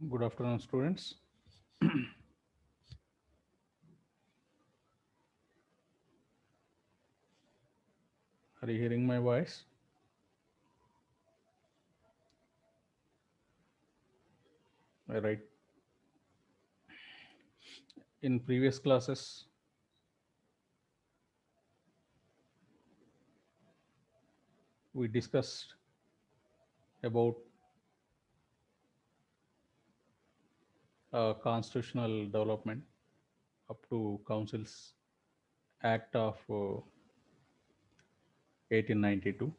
Good afternoon, students. Are you hearing my voice? Right. In previous classes, we discussed about constitutional development up to Council's Act of 1892.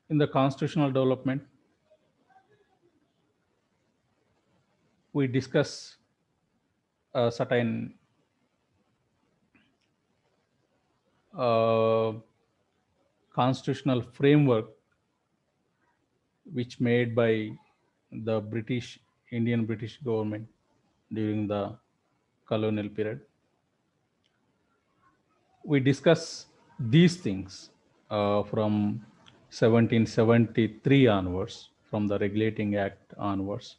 In the constitutional development, we discuss a certain uh, constitutional framework which made by the Indian British government during the colonial period. We discuss these things from 1773 onwards, from the Regulating Act onwards.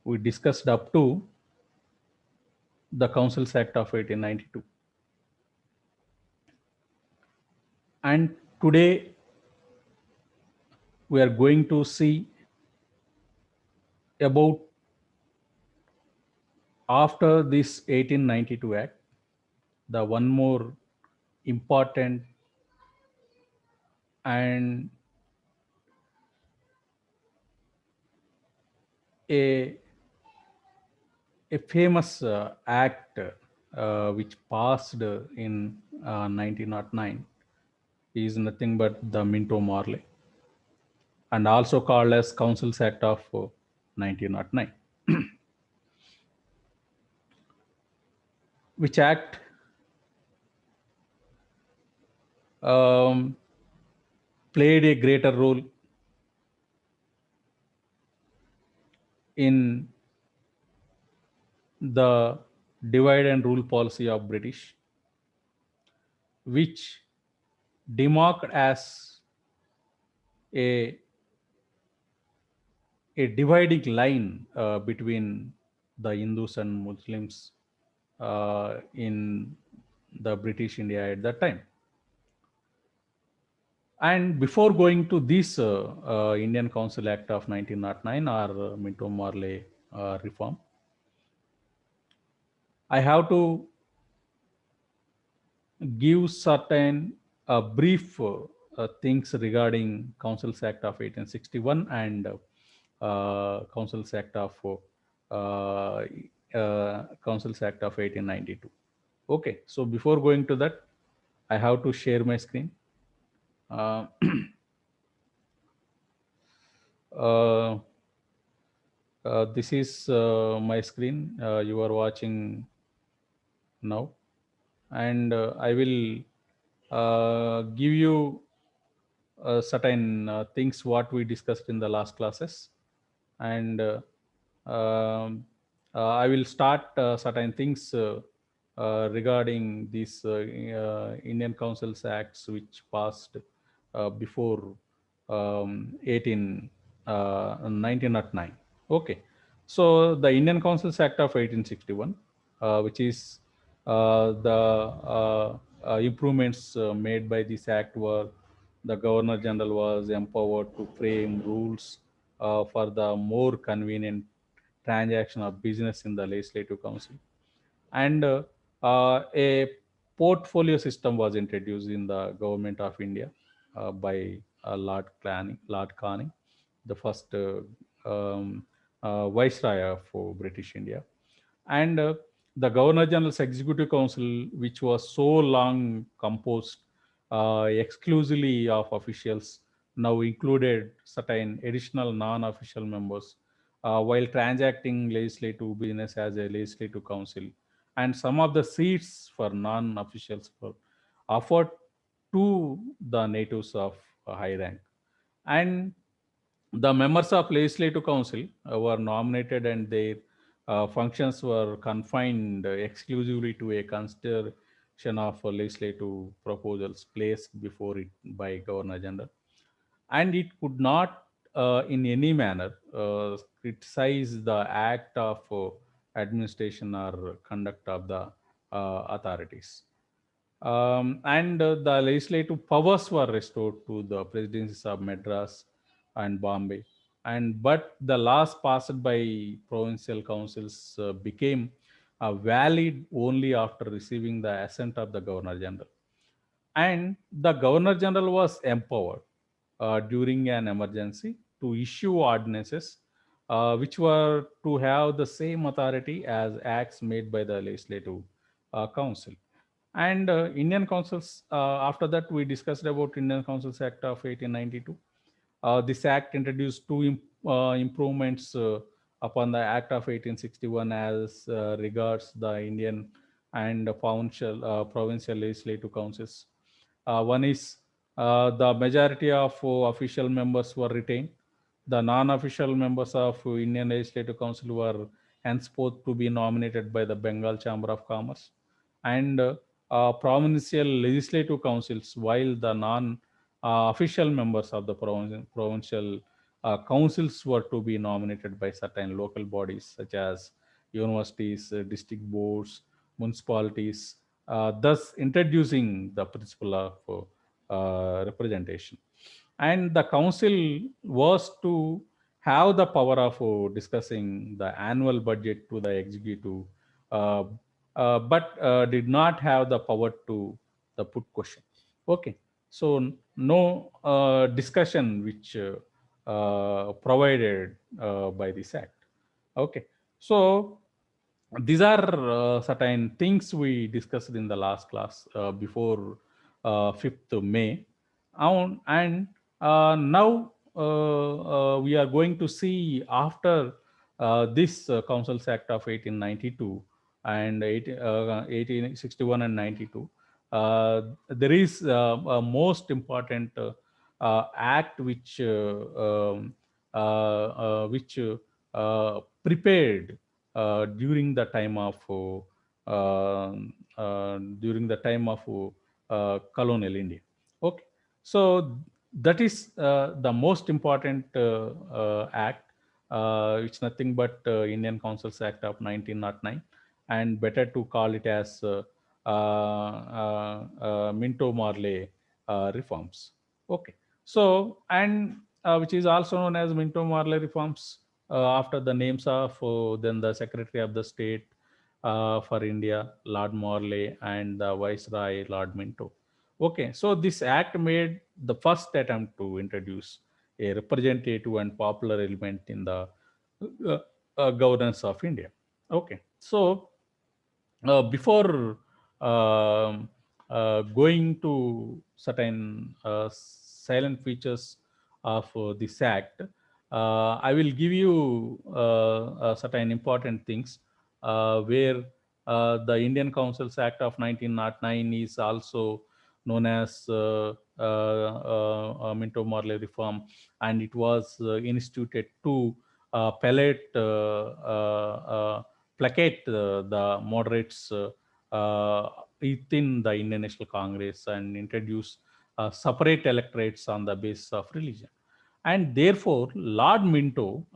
We discussed up to the Councils Act of 1892. And today we are going to see about after this 1892 Act, the one more important and a famous act which passed in 1909 is nothing but the Minto Morley, and also called as Councils Act of 1909, which act um, played a greater role in the divide and rule policy of British, which demarked as a dividing line between the Hindus and Muslims in the British India at that time. And before going to this Indian Council Act of 1909 or Minto Morley reform, I have to give certain brief things regarding Councils Act of 1861 and Councils Act of Councils Act of 1892. Okay, so before going to that, I have to share my screen. Uh, uh, this is my screen you are watching now, and I will give you certain things what we discussed in the last classes, and um, I will start certain things regarding these Indian Councils Acts which passed before 1909. Okay, so the Indian Councils Act of 1861, which is the improvements made by this act were the Governor General was empowered to frame rules for the more convenient transaction of business in the Legislative Council. And a portfolio system was introduced in the Government of India by Lord Canning, the first Viceroy of British India. And the Governor General's Executive Council, which was so long composed exclusively of officials, now included certain additional non-official members while transacting legislative business as a legislative council. And some of the seats for non-officials were offered to the natives of high rank. And the members of legislative council were nominated, and their functions were confined exclusively to a constitutional of legislative proposals placed before it by Governor General, and it could not in any manner criticize the act of administration or conduct of the authorities. And the legislative powers were restored to the presidencies of Madras and Bombay. And but the laws passed by provincial councils became valid only after receiving the assent of the Governor General. And the Governor General was empowered during an emergency to issue ordinances which were to have the same authority as acts made by the legislative council. And Indian councils, after that we discussed about Indian Councils Act of 1892. This act introduced two improvements upon the Act of 1861 as regards the Indian and provincial legislative councils. One is the majority of official members were retained. The non-official members of Indian Legislative Council were henceforth to be nominated by the Bengal Chamber of Commerce, and provincial legislative councils, while the non-official members of the provincial councils were to be nominated by certain local bodies such as universities, district boards, municipalities, thus introducing the principle of representation. And the council was to have the power of discussing the annual budget to the executive, uh, but did not have the power to the put question. Okay, so no discussion which provided by this act. Okay, so these are certain things we discussed in the last class before 5th May. And now we are going to see after this Councils Act of 1892 and 1861 and 92, there is a most important act which prepared during the time of colonial India. Okay, so that is the most important act. It's nothing but Indian Councils Act of 1909, and better to call it as Minto Morley reforms. Okay, so and which is also known as Minto Morley reforms after the names of then the Secretary of the State for India, Lord Morley, and the Viceroy, Lord Minto. Okay, so this act made the first attempt to introduce a representative and popular element in the governance of India. Okay, so before um, going to certain silent features of this act, I will give you certain important things where the Indian Councils Act of 1909 is also known as Minto Morley reform, and it was instituted to palliate placate the moderates within the Indian National Congress and introduce separate electorates on the basis of religion. And therefore, Lord Minto,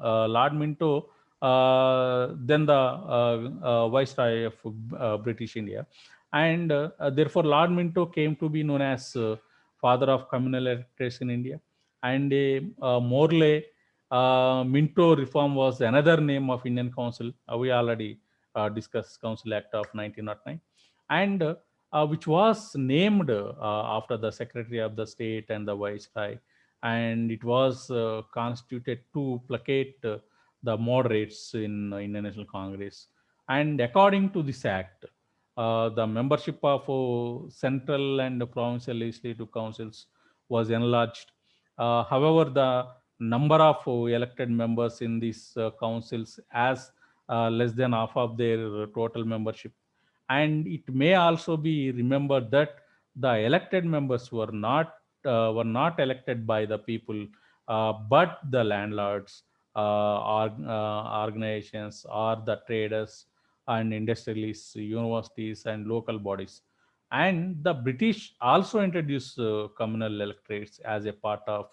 then the Viceroy of British India, and therefore Lord Minto came to be known as father of communal electorates in India. And Morley Minto reform was another name of Indian Council. We already discussed Council Act of 1909, and which was named after the Secretary of the State and the Viceroy, and it was constituted to placate the moderates in Indian National Congress. And according to this act, the membership of central and provincial legislative councils was enlarged. However, the number of elected members in these councils as less than half of their total membership. And it may also be remembered that the elected members were not elected by the people, but the landlords, organizations, or the traders and industrialists, universities, and local bodies. And the British also introduced communal electorates as a part of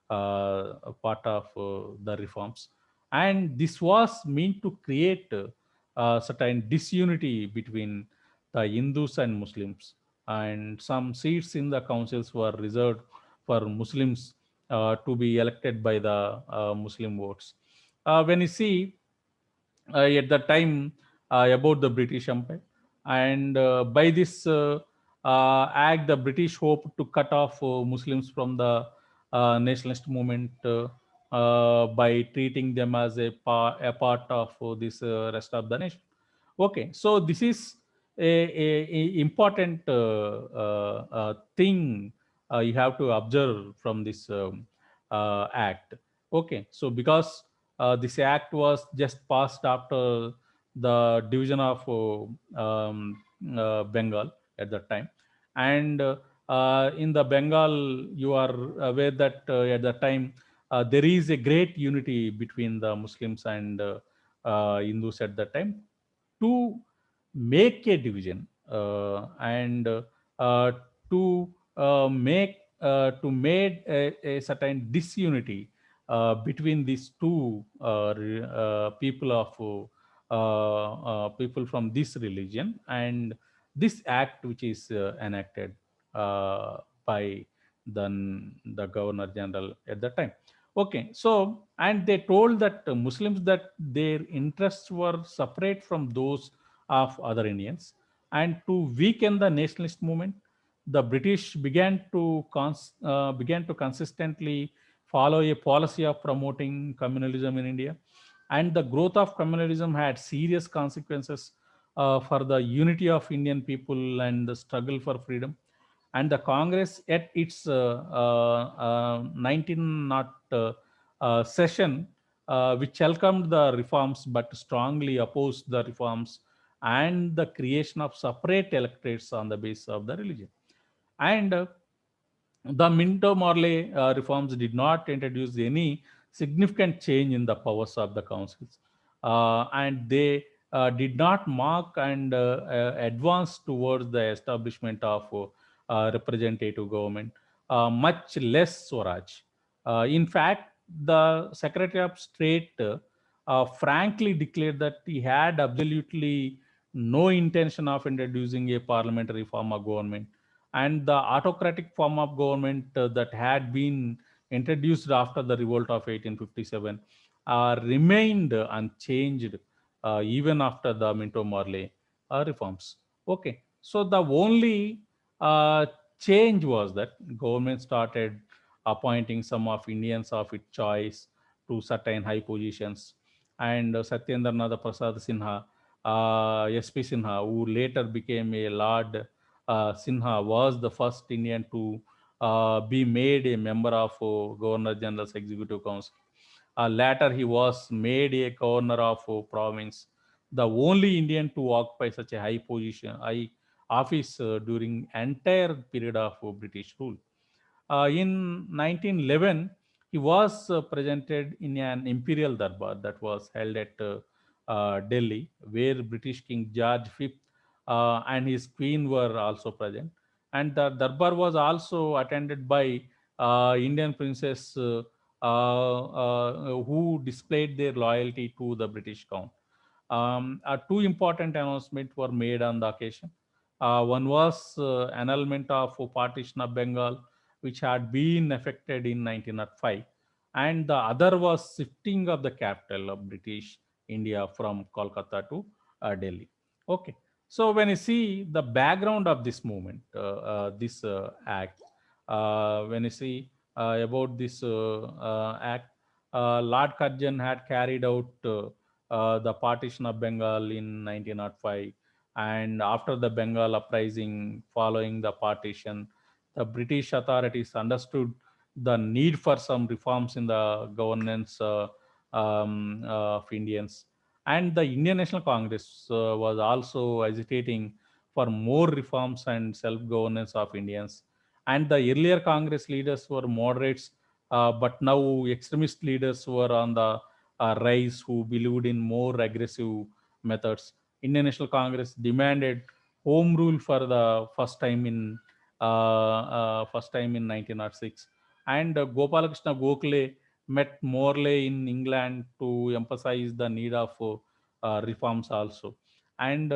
the reforms, and this was meant to create certain disunity between the Hindus and Muslims, and some seats in the councils were reserved for Muslims to be elected by the Muslim votes. When you see at the time about the British Empire. And by this act, the British hoped to cut off Muslims from the nationalist movement by treating them as a part of this rest of the nation. Okay, so this is a important thing you have to observe from this act. Okay, so because this act was just passed after the division of Bengal at that time, and in the Bengal, you are aware that at that time there is a great unity between the Muslims and Hindus at that time to make a division and to to made a certain disunity between these two people people from this religion, and this act which is enacted by the Governor General at the time. Okay, so and they told that Muslims that their interests were separate from those of other Indians, and to weaken the nationalist movement, the British began to consistently follow a policy of promoting communalism in India, and the growth of communalism had serious consequences for the unity of Indian people and the struggle for freedom. And the Congress at its 1900 session, which welcomed the reforms but strongly opposed the reforms and the creation of separate electorates on the basis of the religion. And the Minto Morley reforms did not introduce any significant change in the powers of the councils, and they did not mark and advance towards the establishment of representative government, much less Swaraj. In fact, the Secretary of State frankly declared that he had absolutely no intention of introducing a parliamentary form of government, and the autocratic form of government that had been introduced after the revolt of 1857 remained unchanged even after the Minto Morley reforms. Okay, so the only uh, change was that government started appointing some of Indians of its choice to certain high positions, and Satyendranath Prasad Sinha, SP Sinha, who later became a Lord Sinha, was the first Indian to be made a member of Governor General's Executive Council. Later, he was made a governor of province, the only Indian to occupy such a high office during entire period of British rule. In 1911, he was presented in an imperial darbar that was held at Delhi, where British King George V and his queen were also present. And the darbar was also attended by Indian princes who displayed their loyalty to the British crown. Two important announcements were made on the occasion. One was annulment of partition of Bengal, which had been effected in 1905, and the other was shifting of the capital of British India from Kolkata to Delhi. Okay, so when you see the background of this movement, this act, when you see about this act, Lord Curzon had carried out the partition of Bengal in 1905, and after the Bengal uprising following the partition, the British authorities understood the need for some reforms in the governance of Indians. And the Indian National Congress was also agitating for more reforms and self-governance of Indians. And the earlier Congress leaders were moderates, but now extremist leaders were on the rise who believed in more aggressive methods. Indian National Congress demanded home rule for the first time in 1906. And Gopalakrishna Gokhale met Morley in England to emphasize the need of reforms also. And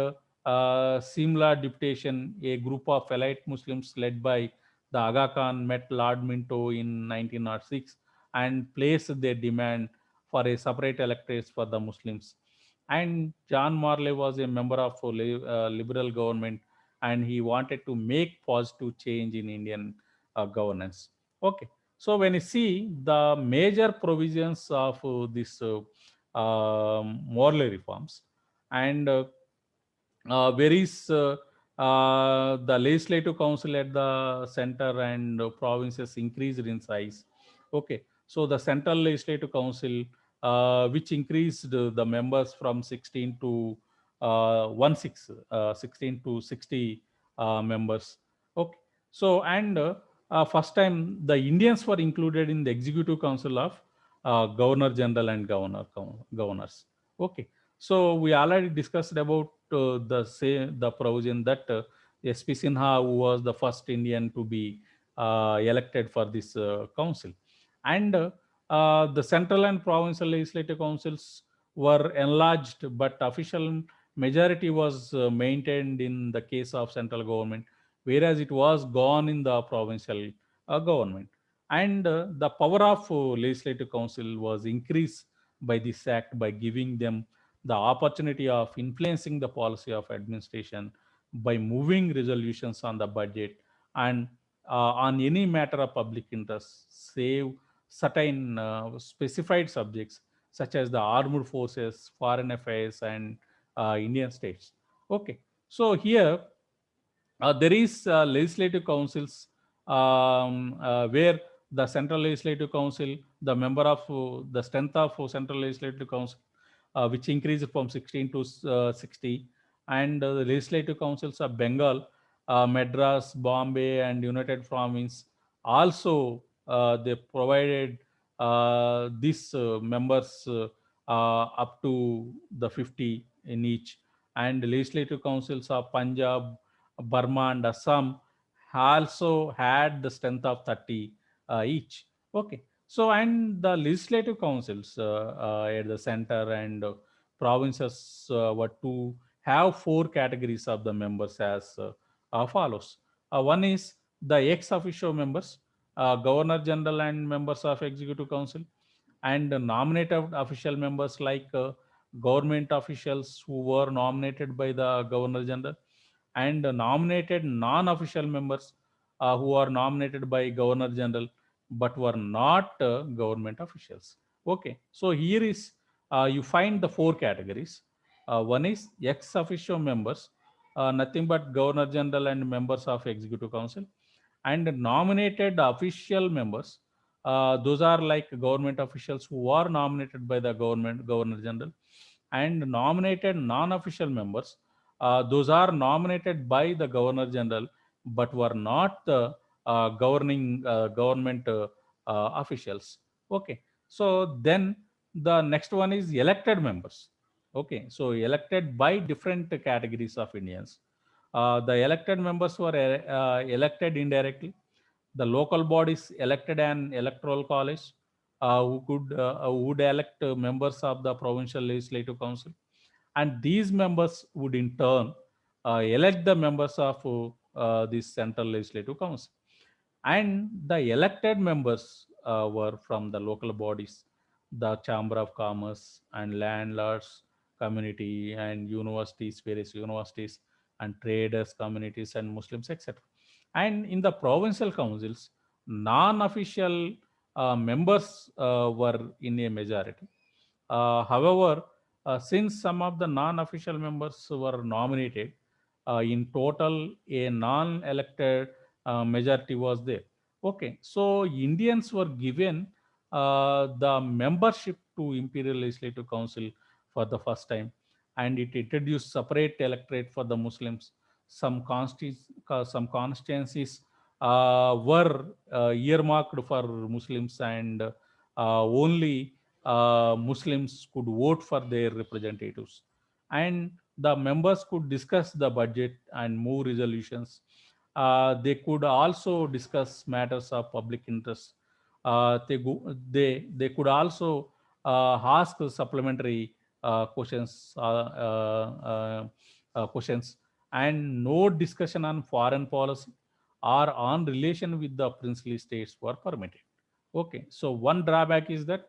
Simla deputation, a group of elite Muslims led by the Aga Khan met Lord Minto in 1906 and placed their demand for a separate electorate for the Muslims. And John Marley was a member of a liberal government, and he wanted to make positive change in Indian governance. Okay, so when you see the major provisions of this Morley reforms, and where is the legislative council at the center and provinces increased in size. Okay, so the central legislative council, which increased the members from 16 to 16 to 60 members. Okay, so and first time the Indians were included in the executive council of governor general and governors. Okay, so we already discussed about the provision that SP Sinha, who was the first Indian to be elected for this council, and the central and provincial legislative councils were enlarged, but official majority was maintained in the case of central government, whereas it was gone in the provincial government. And the power of legislative council was increased by this act by giving them the opportunity of influencing the policy of administration by moving resolutions on the budget and on any matter of public interest, save certain specified subjects such as the armed forces, foreign affairs, and Indian states. Okay, so here there is legislative councils where the central legislative council, the member of the strength of central legislative council, which increased from 16 to 60, and the legislative councils of Bengal, Madras, Bombay, and United Province also they provided these members up to the 50 in each, and legislative councils of Punjab, Burma, and Assam also had the strength of 30 each. Okay, so and the legislative councils at the center and provinces were to have four categories of the members as follows. One is the ex officio members, governor general and members of executive council, and nominated official members like government officials who were nominated by the governor general, and nominated non-official members who are nominated by governor general but were not government officials. Okay, so here is you find the four categories. One is ex officio members, nothing but governor general and members of executive council, and nominated official members, those are like government officials who are nominated by the governor general, and nominated non-official members, those are nominated by the governor general but were not the governing government officials. Okay, so then the next one is elected members. Okay, so elected by different categories of Indians. The elected members were elected indirectly. The local bodies elected an electoral college who would elect members of the provincial legislative council, and these members would in turn elect the members of this central legislative council. And the elected members were from the local bodies, the chamber of commerce and landlords community and universities, various universities, and traders communities and Muslims, etc. And in the provincial councils, non-official members were in a majority. However, since some of the non-official members were nominated, in total a non-elected majority was there. Okay, so Indians were given the membership to Imperial Legislative Council for the first time, and it introduced separate electorate for the Muslims. Some constituencies were earmarked for Muslims, and only Muslims could vote for their representatives. And the members could discuss the budget and move resolutions. They could also discuss matters of public interest. They could also ask supplementary questions, and no discussion on foreign policy or on relation with the princely states were permitted. Okay, so one drawback is that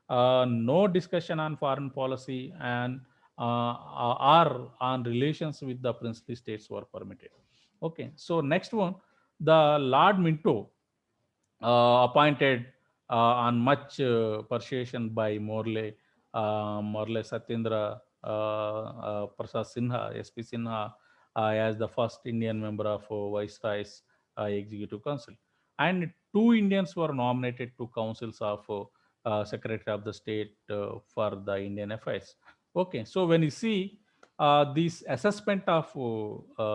no discussion on foreign policy and or on relations with the princely states were permitted. Okay, so next one, the Lord Minto, appointed on much persuasion by Morley Satyendra Prasad Sinha, SP Sinha, as the first Indian member of Viceroy's Executive Council. And two Indians were nominated to councils of Secretary of the State for the Indian Affairs. Okay, so when you see this assessment of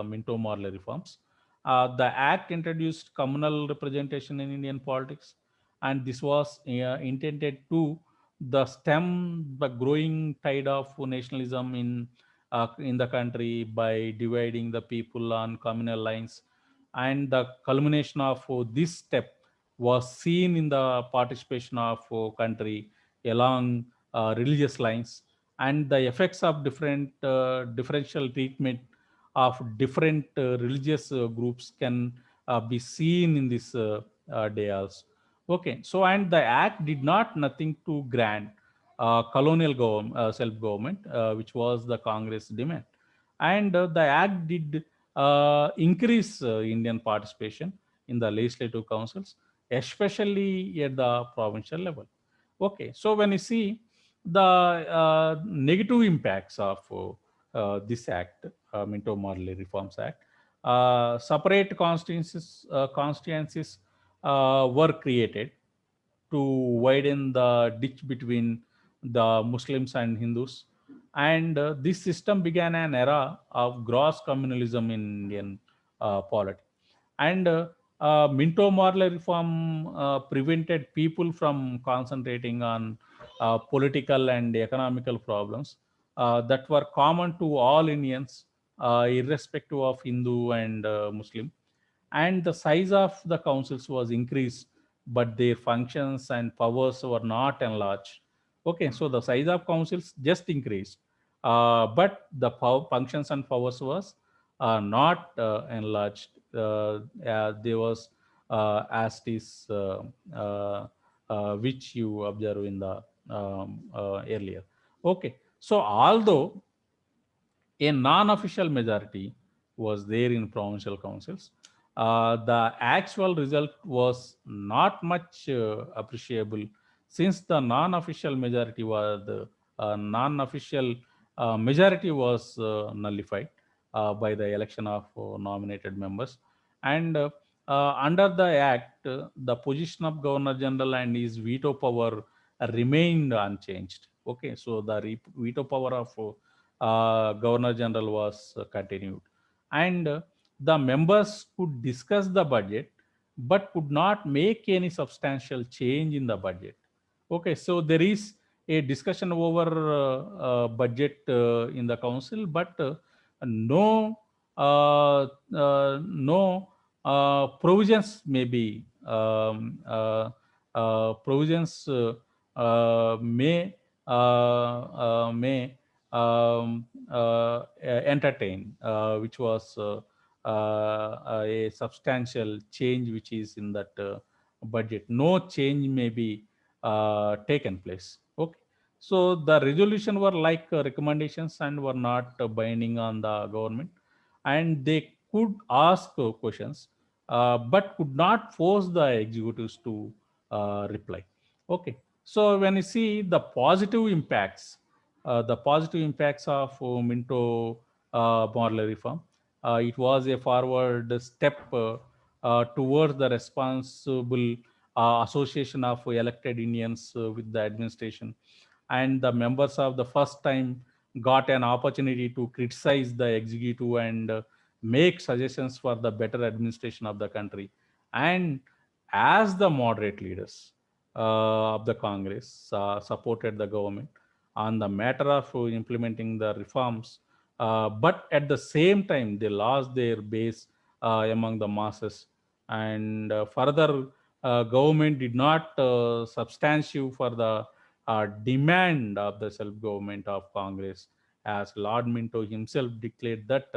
Minto Morley reforms, the act introduced communal representation in Indian politics, and this was intended to the stem the growing tide of nationalism in the country by dividing the people on communal lines. And the culmination of this step was seen in the participation of country along religious lines, and the effects of differential treatment of different religious groups can be seen in this day also. Okay, so and the act did not nothing to grant colonial self-government, which was the Congress demand. And the act did increase Indian participation in the legislative councils, especially at the provincial level. Okay, so when you see the negative impacts of this act, Minto Morley Reforms Act, separate constituencies were created to widen the ditch between the Muslims and Hindus. And this system began an era of gross communalism in Indian polity. And Minto Morley reform prevented people from concentrating on political and economical problems that were common to all Indians, irrespective of Hindu and Muslim. And the size of the councils was increased, but their functions and powers were not enlarged. Okay, so the size of councils just increased, but the functions and powers was not enlarged. There was as is which you observe in the earlier. Okay, so although a non-official majority was there in provincial councils, the actual result was not much appreciable, since the non-official majority was the non-official majority was nullified by the election of nominated members. And under the act, the position of Governor General and his veto power remained unchanged. Okay, so the veto power of Governor General was continued. And the members could discuss the budget but could not make any substantial change in the budget. Okay, so there is a discussion over budget in the council, but no no provisions may be provisions may entertain, which was a substantial change which is in that budget. No change may be taken place. Okay. So the resolution were like recommendations and were not binding on the government, and they could ask questions, but could not force the executives to reply. Okay. So when you see the positive impacts of Minto Morley reform, it was a forward step towards the responsible association of elected Indians with the administration, and the members of the first time got an opportunity to criticize the executive and make suggestions for the better administration of the country. And as the moderate leaders of the Congress supported the government on the matter of implementing the reforms, but at the same time they lost their base among the masses. And further, government did not substantiate for the demand of the self-government of Congress, as Lord Minto himself declared that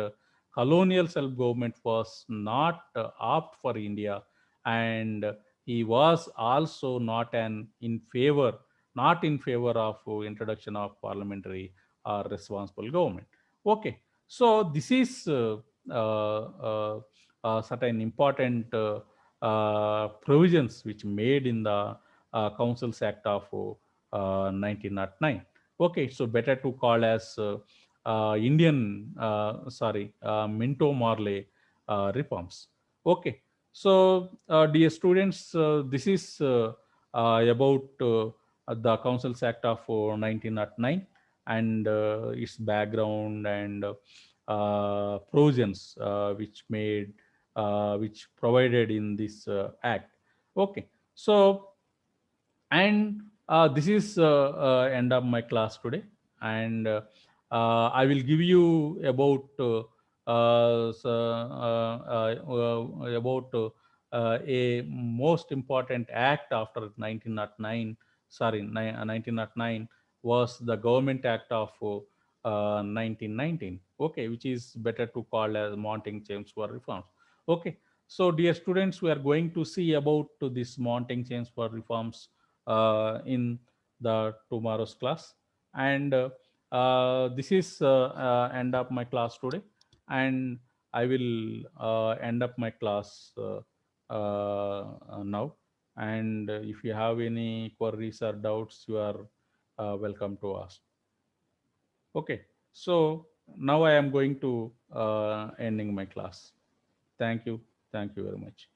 colonial self-government was not apt for India, and he was also not in favor of introduction of parliamentary or responsible government. Okay, so this is certain important provisions which made in the Councils Act of 1909. Okay, so better to call as Minto Morley reforms. Okay, so dear students, this is about the Councils Act of 1909 and its background and provisions which provided in this act. Okay, so and this is end of my class today, and I will give you about a most important act after 1909. 1909 was the Government Act of 1919. Okay, which is better to call as Mounting Chelmsford reforms. Okay, so dear students, we are going to see about this Mounting Chelmsford reforms in the tomorrow's class, and this is end of my class today, and I will end up my class now. And if you have any queries or doubts, you are welcome to ask. Okay, so now I am going to ending my class. Thank you very much.